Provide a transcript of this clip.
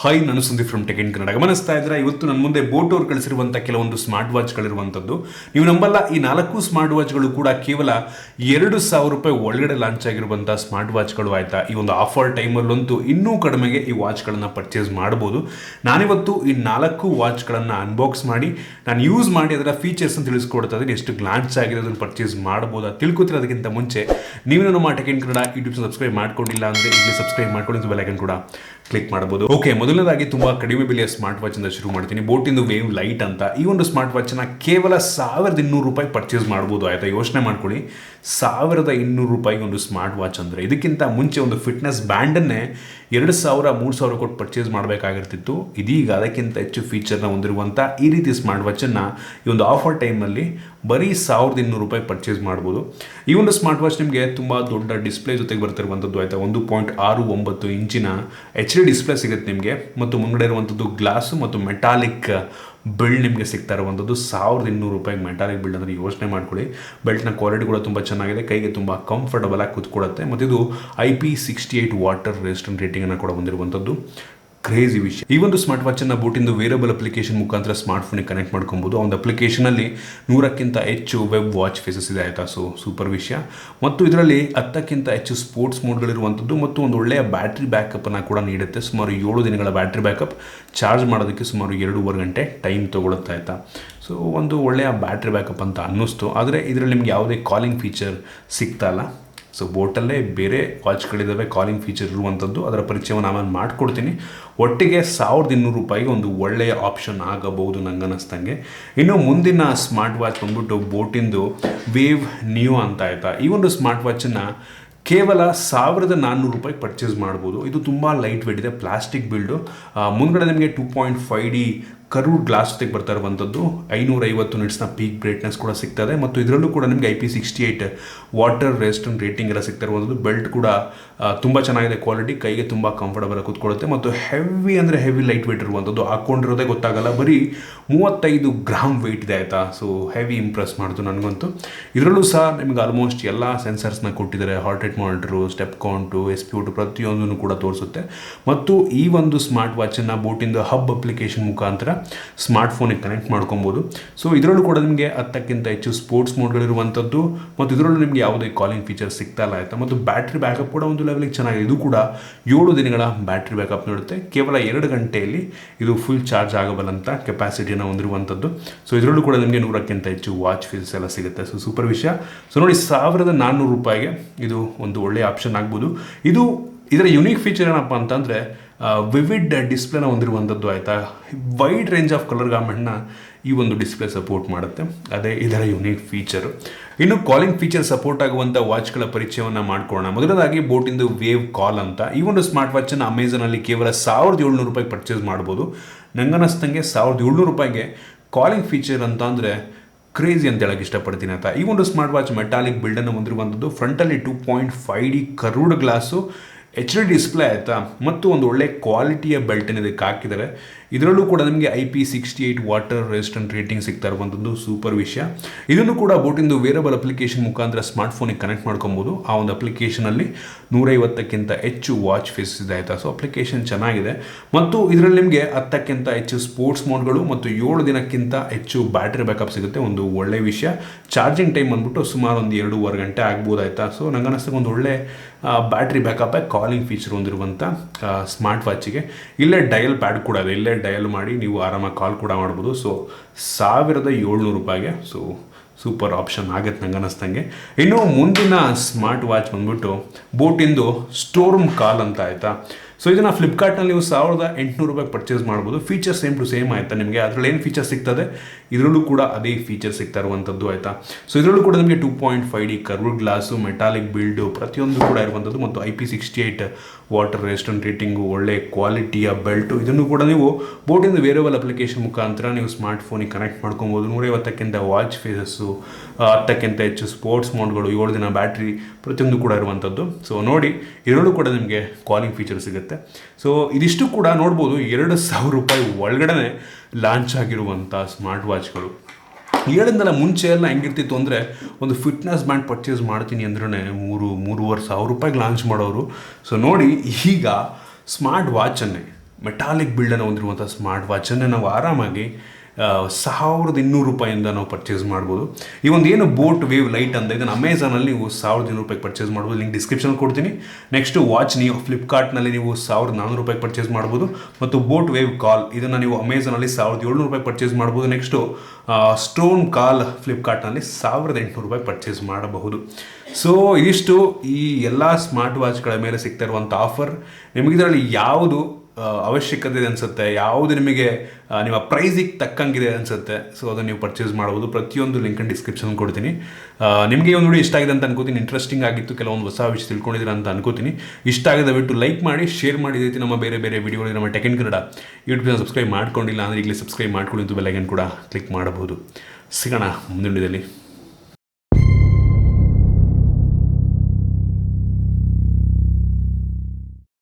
Hi, ನಾನು Sandeep from tech in Kannada. ಗಮನಿಸ್ತಾ ಇದ್ರೆ ಇವತ್ತು ನನ್ನ ಮುಂದೆ ಬೋಟ್ ಅವರು ಕಳಿಸಿರುವಂಥ ಕೆಲವೊಂದು ಸ್ಮಾರ್ಟ್ ವಾಚ್ಗಳಿರುವಂಥದ್ದು. ನೀವು ನಂಬಲ್ಲ, ಈ 4 ಸ್ಮಾರ್ಟ್ ವಾಚ್ಗಳು ಕೂಡ ಕೇವಲ 2,000 ರೂಪಾಯಿ ಒಳಗಡೆ ಲಾಂಚ್ ಆಗಿರುವಂಥ ಸ್ಮಾರ್ಟ್ ವಾಚ್ಗಳು. ಆಯಿತಾ, ಈ ಒಂದು ಆಫರ್ ಟೈಮಲ್ಲಂತೂ ಇನ್ನೂ ಕಡಿಮೆಗೆ ಈ ವಾಚ್ಗಳನ್ನು ಪರ್ಚೇಸ್ ಮಾಡ್ಬೋದು. ನಾನಿವತ್ತು ಈ 4 ವಾಚ್ಗಳನ್ನು ಅನ್ಬಾಕ್ಸ್ ಮಾಡಿ ನಾನು ಯೂಸ್ ಮಾಡಿ ಅದರ ಫೀಚರ್ಸ್ ಅಂತ ತಿಳಿಸ್ಕೊಡ್ತಾ ಇದ್ದೀನಿ. ಎಷ್ಟು ಲಾಂಚ್ ಆಗಿದೆ, ಅದನ್ನು ಪರ್ಚೇಸ್ ಮಾಡ್ಬೋದು ತಿಳ್ಕೊತಿರೋದಕ್ಕಿಂತ ಮುಂಚೆ ನೀವು ನಮ್ಮ tech in Kannada YouTube subscribe ಮಾಡ್ಕೊಂಡಿಲ್ಲ ಅಂದರೆ ಇಲ್ಲಿ ಸಬ್ಸ್ಕ್ರೈಬ್ ಮಾಡ್ಕೊಂಡು ಬೆಲ್ ಐಕಾನ್ ಕೂಡ ಕ್ಲಿಕ್ ಮಾಡಬಹುದು. ಓಕೆ, ಮೊದಲನೇದಾಗಿ ತುಂಬಾ ಕಡಿಮೆ ಬೆಲೆಯ ಸ್ಮಾರ್ಟ್ ವಾಚ್ ಇಂದ ಶುರು ಮಾಡ್ತೀನಿ. ಬೋಟಿಂದು ವೇವ್ ಲೈಟ್ ಅಂತ ಈ ಒಂದು ಸ್ಮಾರ್ಟ್ ವಾಚ್ ಕೇವಲ 1,200 ರೂಪಾಯಿ ಪರ್ಚೇಸ್ ಮಾಡ್ಬೋದು. ಆಯ್ತಾ, ಯೋಚನೆ ಮಾಡ್ಕೊಳ್ಳಿ, 1,200 ರೂಪಾಯಿಗೆ ಒಂದು ಸ್ಮಾರ್ಟ್ ವಾಚ್ ಅಂದರೆ. ಇದಕ್ಕಿಂತ ಮುಂಚೆ ಒಂದು ಫಿಟ್ನೆಸ್ ಬ್ಯಾಂಡನ್ನೇ 2,000 3,000 ಕೊಟ್ಟು ಪರ್ಚೇಸ್ ಮಾಡಬೇಕಾಗಿರ್ತಿತ್ತು. ಇದೀಗ ಅದಕ್ಕಿಂತ ಹೆಚ್ಚು ಫೀಚರ್ನ ಹೊಂದಿರುವಂಥ ಈ ರೀತಿ ಸ್ಮಾರ್ಟ್ ವಾಚನ್ನು ಈ ಒಂದು ಆಫರ್ ಟೈಮಲ್ಲಿ ಬರೀ 1,200 ರೂಪಾಯಿ ಪರ್ಚೇಸ್ ಮಾಡ್ಬೋದು. ಈ ಒಂದು ಸ್ಮಾರ್ಟ್ ವಾಚ್ ನಿಮಗೆ ತುಂಬ ದೊಡ್ಡ ಡಿಸ್ಪ್ಲೇ ಜೊತೆಗೆ ಬರ್ತಿರುವಂಥದ್ದು. ಆಯಿತಾ, 1.69 ಇಂಚಿನ HD ಡಿಸ್ಪ್ಲೇ ಸಿಗುತ್ತೆ ನಿಮಗೆ, ಮತ್ತು ಮುಂಗಡೆ ಇರುವಂಥದ್ದು ಗ್ಲಾಸು ಮತ್ತು ಮೆಟಾಲಿಕ್ ಬಿಲ್ಡ್ ನಿಮಗೆ ಸಿಗ್ತಾ ಇರುವಂಥದ್ದು. 1,200 ರೂಪಾಯಿಗೆ ಮೆಟಾಲಿಕ್ ಬಿಲ್ಡ್ ಅಂದರೆ ಯೋಚನೆ ಮಾಡ್ಕೊಳ್ಳಿ. ಬೆಲ್ಟ್ನ ಕ್ವಾಲಿಟಿ ಕೂಡ ತುಂಬ ಚೆನ್ನಾಗಿದೆ, ಕೈಗೆ ತುಂಬ ಕಂಫರ್ಟಬಲ್ ಆಗಿ ಕೂತ್ಕೊಳ್ಳುತ್ತೆ, ಮತ್ತು ಇದು IP68 ವಾಟರ್ ರೆಸಿಸ್ಟೆಂಟ್ ರೇಟಿಂಗನ್ನು ಕೂಡ ಹೊಂದಿರುವಂಥದ್ದು. ಕ್ರೇಜಿ ವಿಷಯ. ಈ ಒಂದು ಸ್ಮಾರ್ಟ್ ವಾಚನ್ನು ಬೋಟಿಂದು ವೇರಬಲ್ ಅಪ್ಲಿಕೇಶನ್ ಮುಖಾಂತರ ಸ್ಮಾರ್ಟ್ಫೋನಿಗೆ ಕನೆಕ್ಟ್ ಮಾಡ್ಕೊಬೋದು. ಆ ಒಂದು ಅಪ್ಲಿಕೇಶನಲ್ಲಿ 100ಕ್ಕಿಂತ ಹೆಚ್ಚು ವೆಬ್ ವಾಚ್ ಫೇಸಸ್ ಇದೆ. ಆಯಿತಾ, ಸೂಪರ್ ವಿಷಯ. ಮತ್ತು ಇದರಲ್ಲಿ 10ಕ್ಕಿಂತ ಹೆಚ್ಚು ಸ್ಪೋರ್ಟ್ಸ್ ಮೋಡ್ಗಳಿರುವಂಥದ್ದು ಮತ್ತು ಒಂದು ಒಳ್ಳೆಯ ಬ್ಯಾಟ್ರಿ ಬ್ಯಾಕಪ್ಪನ್ನು ಕೂಡ ನೀಡುತ್ತೆ. ಸುಮಾರು 7 ದಿನಗಳ ಬ್ಯಾಟ್ರಿ ಬ್ಯಾಕಪ್. ಚಾರ್ಜ್ ಮಾಡೋದಕ್ಕೆ ಸುಮಾರು 2.5 ಗಂಟೆ ಟೈಮ್ ತೊಗೊಳುತ್ತೆ. ಆಯಿತಾ, ಒಂದು ಒಳ್ಳೆಯ ಬ್ಯಾಟ್ರಿ ಬ್ಯಾಕಪ್ ಅಂತ ಅನ್ನಿಸ್ತು. ಆದರೆ ಇದರಲ್ಲಿ ನಿಮ್ಗೆ ಯಾವುದೇ ಕಾಲಿಂಗ್ ಫೀಚರ್ ಸಿಗ್ತಾ ಇಲ್ಲ. ಬೋಟಲ್ಲೇ ಬೇರೆ ವಾಚ್ಗಳಿದ್ದಾವೆ ಕಾಲಿಂಗ್ ಫೀಚರ್ ಇರುವಂಥದ್ದು, ಅದರ ಪರಿಚಯವನ್ನು ನಾನು ಮಾಡಿಕೊಡ್ತೀನಿ. ಒಟ್ಟಿಗೆ 1,200 ರೂಪಾಯಿಗೆ ಒಂದು ಒಳ್ಳೆಯ ಆಪ್ಷನ್ ಆಗಬಹುದು ನನಗನ್ನಿಸ್ದಂಗೆ. ಇನ್ನು ಮುಂದಿನ ಸ್ಮಾರ್ಟ್ ವಾಚ್ ಬಂದ್ಬಿಟ್ಟು ಬೋಟಿಂದು ವೇವ್ ನಿಯೋ ಅಂತ. ಆಯಿತಾ, ಈ ಒಂದು ಸ್ಮಾರ್ಟ್ ವಾಚನ್ನು ಕೇವಲ 1,400 ರೂಪಾಯಿ ಪರ್ಚೇಸ್ ಮಾಡ್ಬೋದು. ಇದು ತುಂಬ ಲೈಟ್ ವೇಟ್ ಇದೆ, ಪ್ಲಾಸ್ಟಿಕ್ ಬಿಲ್ಡು. ಮುಂದ್ಗಡೆ ನಿಮಗೆ 2.5D ಕರ್ವ್ಡ್ ಗ್ಲಾಸ್ ಜೊತೆಗೆ ಬರ್ತಾ ಇರುವಂಥದ್ದು. 550 ನಿಟ್ಸ್ನ ಪೀಕ್ ಬ್ರೈಟ್ನೆಸ್ ಕೂಡ ಸಿಗ್ತದೆ, ಮತ್ತು ಇದರಲ್ಲೂ ಕೂಡ ನಿಮಗೆ IP68 ವಾಟರ್ ರೆಸಿಸ್ಟೆಂಟ್ ರೇಟಿಂಗ್ ಎಲ್ಲ ಸಿಗ್ತಾ ಇರುವಂಥದ್ದು. ಬೆಲ್ಟ್ ಕೂಡ ತುಂಬ ಚೆನ್ನಾಗಿದೆ, ಕ್ವಾಲಿಟಿ, ಕೈಗೆ ತುಂಬ ಕಂಫರ್ಟಬಲ್ ಕೂತ್ಕೊಳ್ಳುತ್ತೆ, ಮತ್ತು ಹೆವಿ ಅಂದರೆ ಹೆವಿ ಲೈಟ್ ವೇಟ್ ಇರುವಂಥದ್ದು. ಹಾಕ್ಕೊಂಡಿರೋದೇ ಗೊತ್ತಾಗಲ್ಲ, ಬರೀ 35 ಗ್ರಾಮ್ ವೆಯ್ಟ್ ಇದೆ. ಆಯಿತಾ, ಹೆವಿ ಇಂಪ್ರೆಸ್ ಮಾಡ್ತು ನನಗಂತೂ. ಇದರಲ್ಲೂ ಸಹ ನಿಮಗೆ ಆಲ್ಮೋಸ್ಟ್ ಎಲ್ಲ ಸೆನ್ಸರ್ಸ್ನ ಕೊಟ್ಟಿದ್ದಾರೆ. Heart rate monitor, step count, SpO2 ಪ್ರತಿಯೊಂದನ್ನು ಕೂಡ ತೋರಿಸುತ್ತೆ. ಮತ್ತು ಈ ಒಂದು ಸ್ಮಾರ್ಟ್ ವಾಚನ್ನು ಬೋಟಿಂದು ಹಬ್ ಅಪ್ಲಿಕೇಶನ್ ಮುಖಾಂತರ ಸ್ಮಾರ್ಟ್ಫೋನಿಗೆ ಕನೆಕ್ಟ್ ಮಾಡ್ಕೊಬೋದು. ಇದರಲ್ಲೂ ಕೂಡ ನಿಮಗೆ 10ಕ್ಕಿಂತ ಹೆಚ್ಚು ಸ್ಪೋರ್ಟ್ಸ್ ಮೋಡ್ಗಳಿರುವಂಥದ್ದು, ಮತ್ತು ಇದರಲ್ಲೂ ನಿಮಗೆ ಯಾವುದೇ ಕಾಲಿಂಗ್ ಫೀಚರ್ ಸಿಗ್ತಾ ಇಲ್ಲ. ಆಯಿತಾ, ಮತ್ತು ಬ್ಯಾಟ್ರಿ ಬ್ಯಾಕಪ್ ಕೂಡ ಒಂದು ಲೆವೆಲಿಗೆ ಚೆನ್ನಾಗಿದೆ. ಇದು ಕೂಡ 7 ದಿನಗಳ ಬ್ಯಾಟ್ರಿ ಬ್ಯಾಕಪ್ ನೀಡುತ್ತೆ. ಕೇವಲ 2 ಗಂಟೆಯಲ್ಲಿ ಇದು ಫುಲ್ ಚಾರ್ಜ್ ಆಗಬಲ್ಲಂಥ ಕೆಪಾಸಿಟಿಯನ್ನು ಹೊಂದಿರುವಂಥದ್ದು. ಇದರಲ್ಲೂ ಕೂಡ ನಿಮಗೆ 100ಕ್ಕಿಂತ ಹೆಚ್ಚು ವಾಚ್ ಫೀಚರ್ಸ್ ಎಲ್ಲ ಸಿಗುತ್ತೆ. ಸೂಪರ್ ವಿಷಯ. ನೋಡಿ, 1,400 ರೂಪಾಯಿಗೆ ಇದು ಒಂದು ಒಳ್ಳೆಯ ಆಪ್ಷನ್ ಆಗ್ಬೋದು. ಇದರ ಯುನೀಕ್ ಫೀಚರ್ ಏನಪ್ಪ ಅಂತಂದರೆ ವಿವಿಡ್ ಡಿಸ್ಪ್ಲೇನ ಹೊಂದಿರುವಂಥದ್ದು. ಆಯಿತಾ, ವೈಡ್ ರೇಂಜ್ ಆಫ್ ಕಲರ್ ಗಾರ್ಮೆಂಟ್ನ ಈ ಒಂದು ಡಿಸ್ಪ್ಲೇ ಸಪೋರ್ಟ್ ಮಾಡುತ್ತೆ. ಅದೇ ಇದರ ಯುನೀಕ್ ಫೀಚರು. ಇನ್ನು ಕಾಲಿಂಗ್ ಫೀಚರ್ ಸಪೋರ್ಟ್ ಆಗುವಂಥ ವಾಚ್ಗಳ ಪರಿಚಯವನ್ನು ಮಾಡ್ಕೊಳ್ಳೋಣ. ಮೊದಲದಾಗಿ ಬೋಟಿಂದು ವೇವ್ ಕಾಲ್ ಅಂತ. ಈ ಒಂದು ಸ್ಮಾರ್ಟ್ ವಾಚನ್ನು ಅಮೆಝಾನಲ್ಲಿ ಕೇವಲ 1,700 ರೂಪಾಯಿ ಪರ್ಚೇಸ್ ಮಾಡ್ಬೋದು. ನನಗನ್ನಿಸ್ದಂಗೆ 1,700 ರೂಪಾಯಿಗೆ ಕಾಲಿಂಗ್ ಫೀಚರ್ ಅಂತ ಅಂದರೆ ಕ್ರೇಜಿ ಅಂತ ಹೇಳಕ್ಕೆ ಇಷ್ಟಪಡ್ತೀನಿ. ಆಯಿತಾ, ಈ ಒಂದು ಸ್ಮಾರ್ಟ್ ವಾಚ್ ಮೆಟಾಲಿಕ್ ಬಿಲ್ಡನ್ನು ಹೊಂದಿರುವಂಥದ್ದು. ಫ್ರಂಟಲ್ಲಿ 2.5D curved glass, HD display. ಆಯಿತಾ, ಮತ್ತು ಒಂದು ಒಳ್ಳೆ ಕ್ವಾಲಿಟಿಯ ಬೆಲ್ಟನ್ನು ಇದಕ್ಕೆ ಹಾಕಿದ್ದಾರೆ. ಇದರಲ್ಲೂ ಕೂಡ ನಿಮಗೆ IP68 ವಾಟರ್ ರೆಸಿಸ್ಟೆಂಟ್ ರೇಟಿಂಗ್ ಸಿಗ್ತಾ ಇರುವಂಥದ್ದು. ಸೂಪರ್ ವಿಷಯ. ಇದನ್ನು ಕೂಡ ಬೋಟಿಂದು ವೇರಬಲ್ ಅಪ್ಲಿಕೇಶನ್ ಮುಖಾಂತರ ಸ್ಮಾರ್ಟ್ಫೋನಿಗೆ ಕನೆಕ್ಟ್ ಮಾಡ್ಕೊಬೋದು. ಆ ಒಂದು ಅಪ್ಲಿಕೇಶನಲ್ಲಿ 150ಕ್ಕಿಂತ ಹೆಚ್ಚು ವಾಚ್ ಫೇಸ್ ಇದೆ. ಆಯಿತಾ, ಅಪ್ಲಿಕೇಶನ್ ಚೆನ್ನಾಗಿದೆ, ಮತ್ತು ಇದರಲ್ಲಿ ನಿಮಗೆ 10ಕ್ಕಿಂತ ಹೆಚ್ಚು ಸ್ಪೋರ್ಟ್ಸ್ ಮೋಡ್ಗಳು ಮತ್ತು 7 ದಿನಕ್ಕಿಂತ ಹೆಚ್ಚು ಬ್ಯಾಟ್ರಿ ಬ್ಯಾಕಪ್ ಸಿಗುತ್ತೆ. ಒಂದು ಒಳ್ಳೆಯ ವಿಷಯ. ಚಾರ್ಜಿಂಗ್ ಟೈಮ್ ಬಂದ್ಬಿಟ್ಟು ಸುಮಾರು ಒಂದು 2.5 ಗಂಟೆ ಆಗ್ಬೋದು. ಆಯಿತಾ, ನನಗನ್ನಿಸ್ತದೆ ಒಂದು ಒಳ್ಳೆ ಬ್ಯಾಟ್ರಿ ಬ್ಯಾಕಪ್, ಕಾಲಿಂಗ್ ಫೀಚರ್ ಹೊಂದಿರುವಂಥ ಸ್ಮಾರ್ಟ್ ವಾಚಿಗೆ. ಇಲ್ಲೇ ಡಯಲ್ ಪ್ಯಾಡ್ ಕೂಡ ಇದೆ, ಇಲ್ಲೇ ಡಯಲ್ ಮಾಡಿ ನೀವು ಆರಾಮಾಗಿ ಕಾಲ್ ಕೂಡ ಮಾಡ್ಬೋದು. 1,700 ರೂಪಾಯಿಗೆ ಸೂಪರ್ ಆಪ್ಷನ್ ಆಗುತ್ತೆ ನನಗನ್ನಿಸ್ದಂಗೆ. ಇನ್ನು ಮುಂದಿನ ಸ್ಮಾರ್ಟ್ ವಾಚ್ ಬಂದ್ಬಿಟ್ಟು ಬೋಟಿಂದು ಸ್ಟೋರ್ಮ್ ಕಾಲ್ ಅಂತ. ಆಯಿತಾ, ಇದನ್ನು ಫ್ಲಿಪ್ಕಾರ್ಟ್ನಲ್ಲಿ ನೀವು 1,800 ರೂಪಾಯಿಗೆ ಪರ್ಚೇಸ್ ಮಾಡ್ಬೋದು. Feature same to same. ಆಯಿತಾ, ನಿಮಗೆ ಅದರಲ್ಲಿ ಏನು ಫೀಚರ್ ಸಿಗ್ತದೆ ಇದರಲ್ಲೂ ಕೂಡ ಅದೇ ಫೀಚರ್ ಸಿಗ್ತಾ ಇರುವಂಥದ್ದು. ಆಯಿತಾ, ಇದರಲ್ಲೂ ಕೂಡ ನಿಮಗೆ 2.5D curved glass, metallic build ಪ್ರತಿಯೊಂದು ಕೂಡ ಇರುವಂಥದ್ದು, ಮತ್ತು IP68 ವಾಟರ್ ರೆಸಿಸ್ಟೆಂಟ್ ರೇಟಿಂಗು, ಒಳ್ಳೆ ಕ್ವಾಲಿಟಿಯ ಬೆಲ್ಟು. ಇದನ್ನು ಕೂಡ ನೀವು ಬೋಟಿಂದ ವೇರಬಲ್ ಅಪ್ಲಿಕೇಶನ್ ಮುಖಾಂತರ ನೀವು ಸ್ಮಾರ್ಟ್ಫೋನಿಗೆ ಕನೆಕ್ಟ್ ಮಾಡ್ಕೊಬೋದು. 150ಕ್ಕಿಂತ ವಾಚ್ ಫೇಸಸ್ಸು, 10ಕ್ಕಿಂತ ಹೆಚ್ಚು ಸ್ಪೋರ್ಟ್ಸ್ ಮೋಡ್ಗಳು, 7 ದಿನ ಬ್ಯಾಟ್ರಿ ಪ್ರತಿಯೊಂದು ಕೂಡ ಇರುವಂಥದ್ದು. ಇದರಲ್ಲೂ ಕೂಡ ನಿಮಗೆ ಕಾಲಿಂಗ್ ಫೀಚರ್ ಸಿಗುತ್ತೆ. ಇದಿಷ್ಟು ಕೂಡ ನೋಡ್ಬೋದು 2,000 ರೂಪಾಯಿ ಒಳಗಡೆ ಲಾಂಚ್ ಆಗಿರುವಂಥ ಸ್ಮಾರ್ಟ್ ವಾಚ್ಗಳು. ಹೇಳಿದ್ನಲ್ಲ, ಮುಂಚೆ ಎಲ್ಲ ಹೆಂಗಿರ್ತಿತ್ತು ಅಂದರೆ ಒಂದು ಫಿಟ್ನೆಸ್ ಬ್ಯಾಂಡ್ ಪರ್ಚೇಸ್ ಮಾಡ್ತೀನಿ ಅಂದ್ರೆ 3,500 ರೂಪಾಯಿಗೆ ಲಾಂಚ್ ಮಾಡೋರು. ನೋಡಿ, ಈಗ ಸ್ಮಾರ್ಟ್ ವಾಚನ್ನೇ ಮೆಟಾಲಿಕ್ ಬಿಲ್ಡನ್ನು ಹೊಂದಿರುವಂಥ ಸ್ಮಾರ್ಟ್ ವಾಚನ್ನು ನಾವು ಆರಾಮಾಗಿ 1200 ರೂಪಾಯಿಂದ ನಾವು ಪರ್ಚೇಸ್ ಮಾಡ್ಬೋದು. ಈ ಒಂದು ಏನು ಬೋಟ್ ವೇವ್ ಲೈಟ್ ಅಂತ ಇದನ್ನು ಅಮೆಝಾನಲ್ಲಿ ನೀವು 1200 ರೂಪಾಯಿಗೆ ಪರ್ಚೇಸ್ ಮಾಡ್ಬೋದು. ಲಿಂಕ್ ಡಿಸ್ಕ್ರಿಪ್ಷನ್ ಕೊಡ್ತೀನಿ. ನೆಕ್ಸ್ಟು ವಾಚ್ ನೀವು ಫ್ಲಿಪ್ಕಾರ್ಟ್ನಲ್ಲಿ ನೀವು 1400 ರೂಪಾಯಿಗೆ ಪರ್ಚೇಸ್ ಮಾಡ್ಬೋದು. ಮತ್ತು ಬೋಟ್ ವೇವ್ ಕಾಲ್ ಇದನ್ನು ನೀವು ಅಮೆಝಾನಲ್ಲಿ 1700 ರೂಪಾಯಿಗೆ ಪರ್ಚೇಸ್ ಮಾಡ್ಬೋದು. ನೆಕ್ಸ್ಟು ಸ್ಟೋನ್ ಕಾಲ್ ಫ್ಲಿಪ್ಕಾರ್ಟ್ನಲ್ಲಿ 1800 ರೂಪಾಯಿ ಪರ್ಚೇಸ್ ಮಾಡಬಹುದು. ಸೊ ಇದಿಷ್ಟು ಈ ಎಲ್ಲ ಸ್ಮಾರ್ಟ್ ವಾಚ್ಗಳ ಮೇಲೆ ಸಿಗ್ತಾ ಇರುವಂಥ ಆಫರ್. ನಿಮಗಿದರಲ್ಲಿ ಯಾವುದು ಅವಶ್ಯಕತೆ ಇದೆ ಅನಿಸುತ್ತೆ, ಯಾವುದು ನಿಮಗೆ ನಿಮ್ಮ ಪ್ರೈಸಿಗೆ ತಕ್ಕಂಗಿದೆ ಅನಿಸುತ್ತೆ, ಸೊ ಅದನ್ನು ನೀವು ಪರ್ಚೇಸ್ ಮಾಡ್ಬೋದು. ಪ್ರತಿಯೊಂದು ಲಿಂಕನ್ನು ಡಿಸ್ಕ್ರಿಪ್ಷನ್ ಕೊಡ್ತೀನಿ. ನಿಮಗೆ ಒಂದು ವಿಡಿಯೋ ಇಷ್ಟ ಆಗಿದೆ ಅಂತ ಅನ್ಕೋತೀನಿ, ಇಂಟ್ರೆಸ್ಟಿಂಗ್ ಆಗಿತ್ತು, ಕೆಲವೊಂದು ಹೊಸ ವಿಷಯ ತಿಳ್ಕೊಂಡಿದ್ದೀರಾ ಅಂತ ಅನ್ಕೋತೀನಿ. ಇಷ್ಟ ಆಗಿದೆ ದಯವಿಟ್ಟು ಲೈಕ್ ಮಾಡಿ, ಶೇರ್ ಮಾಡಿ. ಇದೇ ರೀತಿ ನಮ್ಮ ಬೇರೆ ಬೇರೆ ವಿಡಿಯೋಗಳು ನಮ್ಮ ಟೆಕ್ ಇನ್ ಕನ್ನಡ ಯೂಟ್ಯೂಬ್ನ ಸಬ್ಸ್ಕ್ರೈಬ್ ಮಾಡ್ಕೊಂಡಿಲ್ಲ ಅಂದರೆ ಈಗಲೇ ಸಬ್ಸ್ಕ್ರೈಬ್ ಮಾಡ್ಕೊಂಡು ಬೆಲ್ ಐಕನ್ ಕೂಡ ಕ್ಲಿಕ್ ಮಾಡಬಹುದು. ಸಿಗೋಣ ಮುಂದಿನ ವಿಡಿಯೋದಲ್ಲಿ.